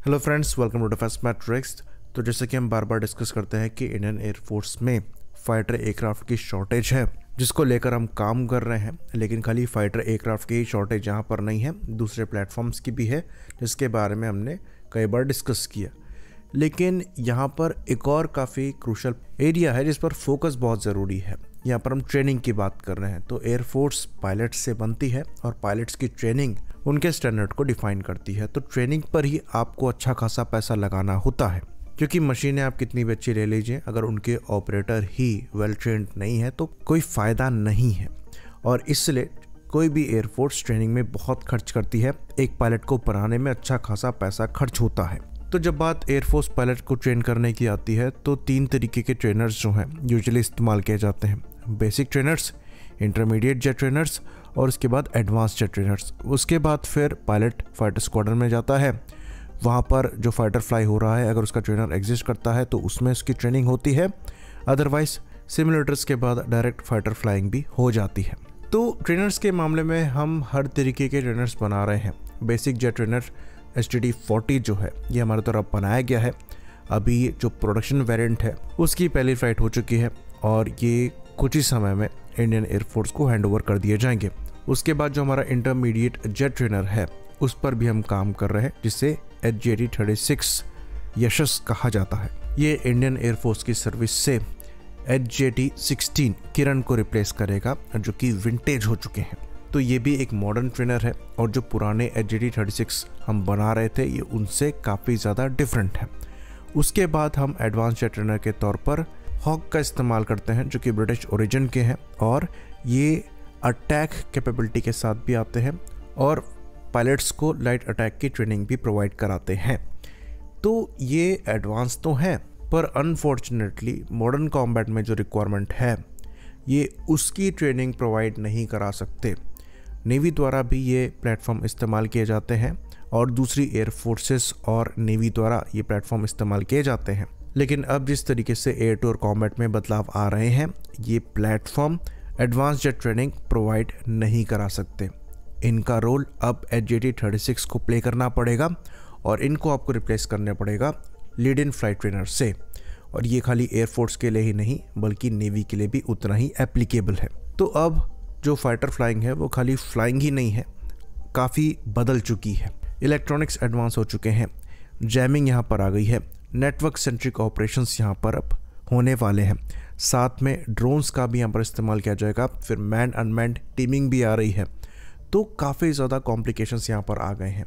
Hello friends, welcome to defence matrix. तो जैसे कि हम बार बार डिस्कस करते हैं कि इंडियन एयरफोर्स में फाइटर एयरक्राफ्ट की शॉर्टेज है, जिसको लेकर हम काम कर रहे हैं। लेकिन खाली फाइटर एयरक्राफ्ट की शॉर्टेज यहाँ पर नहीं है, दूसरे प्लेटफॉर्म्स की भी है, जिसके बारे में हमने कई बार डिस्कस किया। लेकिन यहाँ पर एक और काफ़ी क्रूशल एरिया है जिस पर फोकस बहुत ज़रूरी है। यहाँ पर हम ट्रेनिंग की बात कर रहे हैं। तो एयरफोर्स पायलट्स से बनती है और पायलट्स की ट्रेनिंग उनके स्टैंडर्ड को डिफाइन करती है। तो ट्रेनिंग पर ही आपको अच्छा खासा पैसा लगाना होता है, क्योंकि मशीनें आप कितनी भी अच्छी ले लीजिए, अगर उनके ऑपरेटर ही वेल ट्रेंड नहीं है तो कोई फ़ायदा नहीं है। और इसलिए कोई भी एयरफोर्स ट्रेनिंग में बहुत खर्च करती है। एक पायलट को पढ़ाने में अच्छा खासा पैसा खर्च होता है। तो जब बात एयरफोर्स पायलट को ट्रेन करने की आती है तो 3 तरीके के ट्रेनर्स जो हैं यूजुअली इस्तेमाल किए जाते हैं। Basic trainers, intermediate jet trainers और उसके बाद एडवांस जेट ट्रेनर्स। उसके बाद फिर पायलट फाइटर स्क्वाड्रन में जाता है। वहाँ पर जो फाइटर फ्लाई हो रहा है, अगर उसका ट्रेनर एग्जिस्ट करता है तो उसमें उसकी ट्रेनिंग होती है। अदरवाइज सिमुलेटर्स के बाद डायरेक्ट फाइटर फ्लाइंग भी हो जाती है। तो ट्रेनर्स के मामले में हम हर तरीके के ट्रेनर्स बना रहे हैं। बेसिक जेट ट्रेनर STD-40 जो है ये हमारे तरफ बनाया गया है। अभी जो प्रोडक्शन वेरिएंट है उसकी पहली फ्लाइट हो चुकी है और ये कुछ ही समय में इंडियन एयरफोर्स को हैंडओवर कर दिए जाएंगे। उसके बाद जो हमारा इंटरमीडिएट जेट ट्रेनर है उस पर भी हम काम कर रहे हैं, जिसे HJT-36 यशस कहा जाता है। ये इंडियन एयरफोर्स की सर्विस से HJT-16 किरण को रिप्लेस करेगा, जो कि विंटेज हो चुके हैं। तो ये भी एक मॉडर्न ट्रेनर है और जो पुराने HJT-36 हम बना रहे थे ये उनसे काफ़ी ज़्यादा डिफरेंट है। उसके बाद हम एडवांस जेट ट्रेनर के तौर पर हॉक का इस्तेमाल करते हैं, जो कि ब्रिटिश ओरिजिन के हैं और ये अटैक कैपेबिलिटी के साथ भी आते हैं और पायलट्स को लाइट अटैक की ट्रेनिंग भी प्रोवाइड कराते हैं। तो ये एडवांस तो हैं, पर अनफॉर्चुनेटली मॉडर्न कॉम्बैट में जो रिक्वायरमेंट है ये उसकी ट्रेनिंग प्रोवाइड नहीं करा सकते। नेवी द्वारा भी ये प्लेटफॉर्म इस्तेमाल किए जाते हैं और दूसरी एयर फोर्सेस और नेवी द्वारा ये प्लेटफॉर्म इस्तेमाल किए जाते हैं। लेकिन अब जिस तरीके से एयर टू एयर कॉम्बैट में बदलाव आ रहे हैं, ये platform advance jet training provide नहीं करा सकते। इनका रोल अब HJT-36 को प्ले करना पड़ेगा और इनको आपको रिप्लेस करना पड़ेगा लीड इन फ्लाइट ट्रेनर से। और ये खाली एयरफोर्स के लिए ही नहीं बल्कि नेवी के लिए भी उतना ही एप्लीकेबल है। तो अब जो फाइटर फ्लाइंग है वो खाली फ्लाइंग ही नहीं है, काफ़ी बदल चुकी है। इलेक्ट्रॉनिक्स एडवांस हो चुके हैं, जैमिंग यहाँ पर आ गई है, नेटवर्क सेंट्रिक ऑपरेशंस यहाँ पर अब होने वाले हैं। साथ में ड्रोन्स का भी यहाँ पर इस्तेमाल किया जाएगा। फिर मैन अनमैन्ड टीमिंग भी आ रही है। तो काफ़ी ज़्यादा कॉम्प्लिकेशंस यहाँ पर आ गए हैं।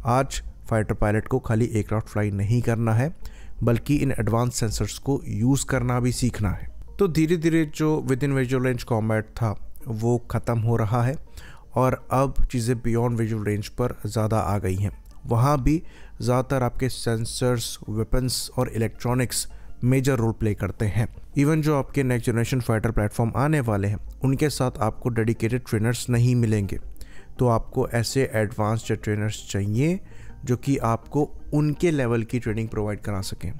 आज फाइटर पायलट को खाली एयरक्राफ्ट फ्लाई नहीं करना है बल्कि इन एडवांस सेंसर्स को यूज़ करना भी सीखना है। तो धीरे धीरे जो with in visual range combat था वो ख़त्म हो रहा है और अब चीज़ें बियॉन्ड विजुअल रेंज पर ज़्यादा आ गई हैं। वहाँ भी ज़्यादातर आपके सेंसर्स, वेपन्स और इलेक्ट्रॉनिक्स मेजर रोल प्ले करते हैं। इवन जो आपके नेक्स्ट जनरेशन फाइटर प्लेटफॉर्म आने वाले हैं उनके साथ आपको डेडिकेटेड ट्रेनर्स नहीं मिलेंगे। तो आपको ऐसे एडवांस जेट ट्रेनर्स चाहिए जो कि आपको उनके लेवल की ट्रेनिंग प्रोवाइड करा सकें,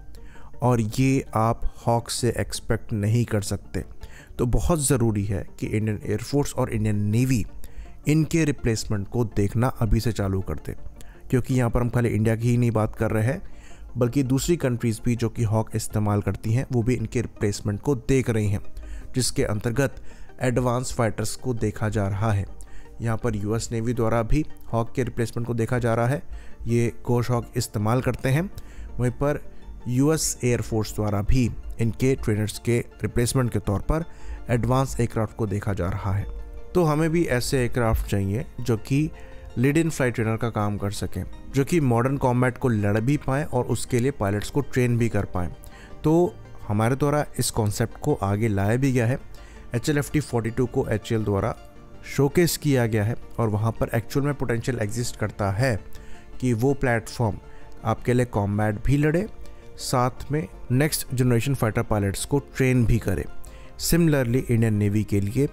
और ये आप हॉक से एक्सपेक्ट नहीं कर सकते। तो बहुत ज़रूरी है कि इंडियन एयरफोर्स और इंडियन नेवी इनके रिप्लेसमेंट को देखना अभी से चालू कर दे, क्योंकि यहाँ पर हम खाली इंडिया की ही नहीं बात कर रहे हैं बल्कि दूसरी कंट्रीज़ भी जो कि हॉक इस्तेमाल करती हैं वो भी इनके रिप्लेसमेंट को देख रही हैं, जिसके अंतर्गत एडवांस फाइटर्स को देखा जा रहा है। यहाँ पर US नेवी द्वारा भी हॉक के रिप्लेसमेंट को देखा जा रहा है, ये घोष हॉक इस्तेमाल करते हैं। वहीं पर US एयरफोर्स द्वारा भी इनके ट्रेनर्स के रिप्लेसमेंट के तौर पर एडवांस एयरक्राफ्ट को देखा जा रहा है। तो हमें भी ऐसे एयरक्राफ्ट चाहिए जो कि लीड इन फ्लाइट ट्रेनर का काम कर सकें, जो कि मॉडर्न कॉम्बैट को लड़ भी पाएँ और उसके लिए पायलट्स को ट्रेन भी कर पाएँ। तो हमारे द्वारा इस कॉन्सेप्ट को आगे लाया भी गया है। HLFT-42 को HAL द्वारा शोकेस किया गया है और वहाँ पर एक्चुअल में पोटेंशियल एग्जिस्ट करता है कि वो प्लेटफॉर्म आपके लिए कॉम्बैट भी लड़े, साथ में नेक्स्ट जनरेशन फाइटर पायलट्स को ट्रेन भी करे। सिमिलरली इंडियन नेवी के लिए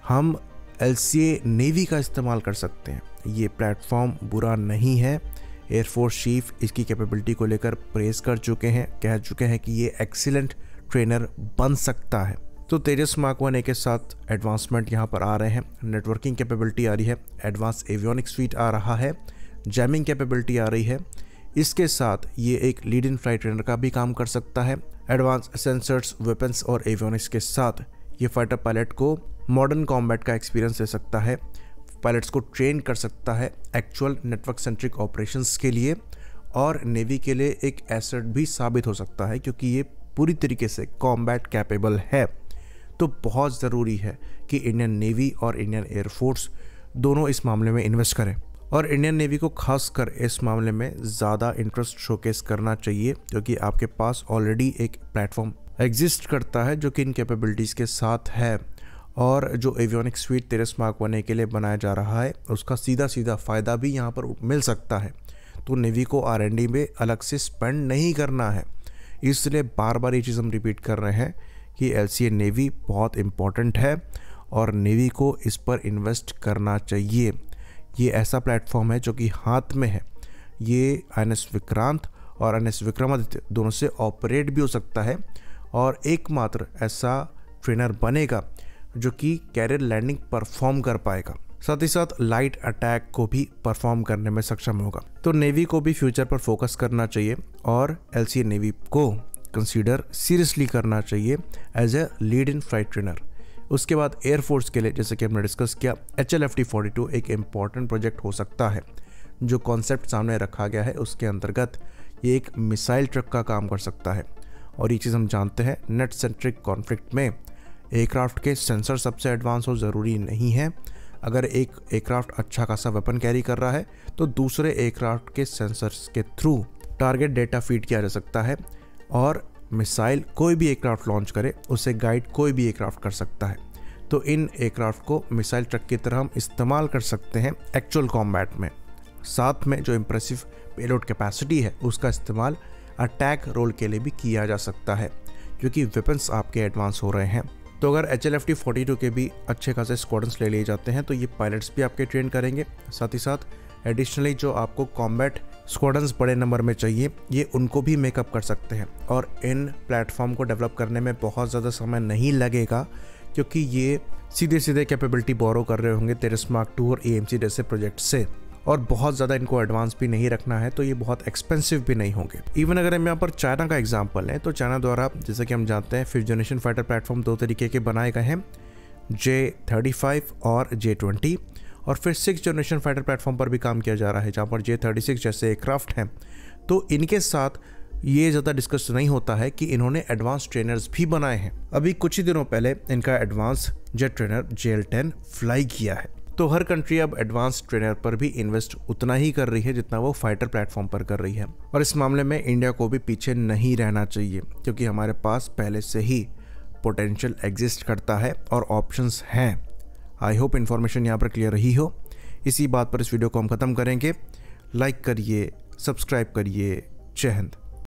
हम LCA नेवी का इस्तेमाल कर सकते हैं। ये प्लेटफॉर्म बुरा नहीं है। एयरफोर्स चीफ इसकी कैपेबिलिटी को लेकर प्रेस कर चुके हैं, कह चुके हैं कि ये एक्सीलेंट ट्रेनर बन सकता है। तो तेजस मार्क 1A के साथ एडवांसमेंट यहाँ पर आ रहे हैं। नेटवर्किंग कैपेबिलिटी आ रही है, एडवांस एवियोनिक्स स्वीट आ रहा है, जैमिंग कैपेबिलिटी आ रही है। इसके साथ ये एक लीड इन फ्लाइट ट्रेनर का भी काम कर सकता है। एडवांस सेंसर्स, वेपन्स और एवियोनिक्स के साथ ये फाइटर पायलट को मॉडर्न कॉम्बैट का एक्सपीरियंस दे सकता है, पायलट्स को ट्रेन कर सकता है एक्चुअल नेटवर्क सेंट्रिक ऑपरेशंस के लिए, और नेवी के लिए एक एसेट भी साबित हो सकता है क्योंकि ये पूरी तरीके से कॉम्बैट कैपेबल है। तो बहुत ज़रूरी है कि इंडियन नेवी और इंडियन एयरफोर्स दोनों इस मामले में इन्वेस्ट करें, और इंडियन नेवी को खासकर इस मामले में ज़्यादा इंटरेस्ट शोकेस करना चाहिए क्योंकि आपके पास ऑलरेडी एक प्लेटफॉर्म एग्जिस्ट करता है जो कि इन कैपेबिलिटीज़ के साथ है, और जो एवियोनिक्स स्वीट तेरस मार्क 1 के लिए बनाया जा रहा है उसका सीधा सीधा फ़ायदा भी यहाँ पर मिल सकता है। तो नेवी को R&D में अलग से स्पेंड नहीं करना है, इसलिए बार बार ये चीज़ हम रिपीट कर रहे हैं कि LCA नेवी बहुत इम्पॉर्टेंट है और नेवी को इस पर इन्वेस्ट करना चाहिए। ये ऐसा प्लेटफॉर्म है जो कि हाथ में है, ये INS विक्रांत और INS विक्रमादित्य दोनों से ऑपरेट भी हो सकता है, और एकमात्र ऐसा ट्रेनर बनेगा जो कि कैरियर लैंडिंग परफॉर्म कर पाएगा, साथ ही साथ लाइट अटैक को भी परफॉर्म करने में सक्षम होगा। तो नेवी को भी फ्यूचर पर फोकस करना चाहिए और LCA नेवी को कंसीडर सीरियसली करना चाहिए as a lead in flight trainer. उसके बाद एयरफोर्स के लिए जैसे कि हमने डिस्कस किया, HLFT-42 एक इम्पॉर्टेंट प्रोजेक्ट हो सकता है। जो कॉन्सेप्ट सामने रखा गया है उसके अंतर्गत ये एक मिसाइल ट्रक का काम कर सकता है, और ये चीज़ हम जानते हैं नेट सेंट्रिक कॉन्फ्लिक्ट में एयरक्राफ्ट के सेंसर सबसे एडवांस हो ज़रूरी नहीं है। अगर एक एयरक्राफ्ट अच्छा खासा वेपन कैरी कर रहा है तो दूसरे एयरक्राफ्ट के सेंसर्स के थ्रू टारगेट डेटा फीड किया जा सकता है, और मिसाइल कोई भी एयरक्राफ्ट लॉन्च करे उसे गाइड कोई भी एयरक्राफ्ट कर सकता है। तो इन एयरक्राफ्ट को मिसाइल ट्रक की तरह हम इस्तेमाल कर सकते हैं एक्चुअल कॉम्बैट में। साथ में जो इम्प्रेसिव पेलोड कैपेसिटी है उसका इस्तेमाल अटैक रोल के लिए भी किया जा सकता है क्योंकि वेपन्स आपके एडवांस हो रहे हैं। तो अगर HLFT-42 के भी अच्छे खासे स्क्वाड्रन्स ले लिए जाते हैं तो ये पायलट्स भी आपके ट्रेन करेंगे, साथ ही साथ एडिशनली जो आपको कॉम्बैट स्क्वाड्रन्स बड़े नंबर में चाहिए ये उनको भी मेकअप कर सकते हैं, और इन प्लेटफॉर्म को डेवलप करने में बहुत ज़्यादा समय नहीं लगेगा क्योंकि ये सीधे सीधे कैपेबिलिटी बोरो कर रहे होंगे तेरस मार्क 2 और AMC जैसे प्रोजेक्ट से, और बहुत ज़्यादा इनको एडवांस भी नहीं रखना है, तो ये बहुत एक्सपेंसिव भी नहीं होंगे। इवन अगर हम यहाँ पर चाइना का एग्जांपल लें तो चाइना द्वारा जैसे कि हम जानते हैं 5th जनरेशन फाइटर प्लेटफॉर्म 2 तरीके के बनाए गए हैं, J-35 और J-20, और फिर 6th जनरेशन फाइटर प्लेटफॉर्म पर भी काम किया जा रहा है जहाँ पर J-36 जैसे एयरक्राफ्ट हैं। तो इनके साथ ये ज़्यादा डिस्कस नहीं होता है कि इन्होंने एडवांस ट्रेनर्स भी बनाए हैं। अभी कुछ ही दिनों पहले इनका advance jet trainer JL-10 fly किया है। तो हर कंट्री अब एडवांस ट्रेनर पर भी इन्वेस्ट उतना ही कर रही है जितना वो फाइटर प्लेटफॉर्म पर कर रही है, और इस मामले में इंडिया को भी पीछे नहीं रहना चाहिए क्योंकि हमारे पास पहले से ही पोटेंशियल एग्जिस्ट करता है और ऑप्शंस हैं। आई होप इन्फॉर्मेशन यहाँ पर क्लियर रही हो। इसी बात पर इस वीडियो को हम ख़त्म करेंगे। लाइक करिए, सब्सक्राइब करिए। जय हिंद।